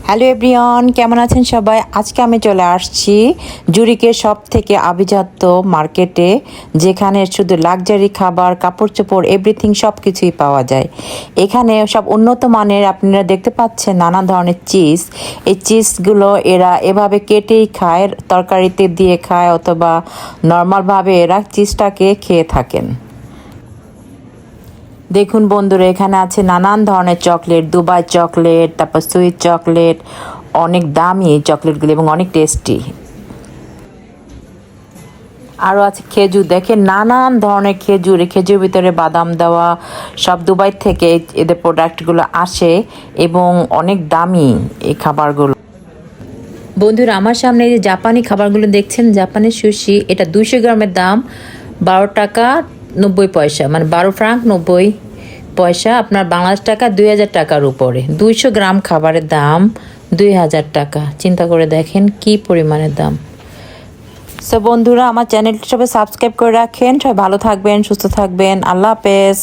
Hello everyone, কেমন আছেন সবাই? আজকে আমি চলে আসছি জুরিকের সব থেকে আভিজাত্য মার্কেটে, যেখানে শুধু লাক্সারি খাবার, কাপড় চোপড়, এভরিথিং সব কিছুই পাওয়া যায়। এখানে সব উন্নত মানের আপনারা দেখতে পাচ্ছেন নানা ধরনের চিজ। এই চিজগুলো এরা এভাবে কেটেই খায়, তরকারিতে দিয়ে খায় অথবা নর্মালভাবে এরা চিজটাকে খেয়ে থাকেন। দেখুন বন্ধুরা, এখানে আছে নানান ধরনের চকলেট, দুবাই চকলেট, তারপর সুইট চকলেট, অনেক দামি এই চকলেটগুলো এবং অনেক টেস্টি। আরও আছে খেজুর, দেখেন নানান ধরনের খেজুর, এই খেজুর ভিতরে বাদাম দেওয়া, সব দুবাই থেকে এদের প্রোডাক্টগুলো আসে এবং অনেক দামি এই খাবারগুলো। বন্ধুরা, আমার সামনে এই যে জাপানি খাবারগুলো দেখছেন, জাপানি সুশি, এটা 200 গ্রামের দাম 12 টাকা 90 পয়সা, মানে 12 ফ্রাঙ্ক 90 পয়সা, আপনার বাংলাদেশ টাকা 2000 টাকার উপরে। 200 গ্রাম খাবারের দাম 2000 টাকা, চিন্তা করে দেখেন কি পরিমাণের দাম। সো বন্ধুরা, আমার চ্যানেলটি সবাই সাবস্ক্রাইব করে রাখেন। সবাই ভালো থাকবেন, সুস্থ থাকবেন। আল্লাহ হাফেজ।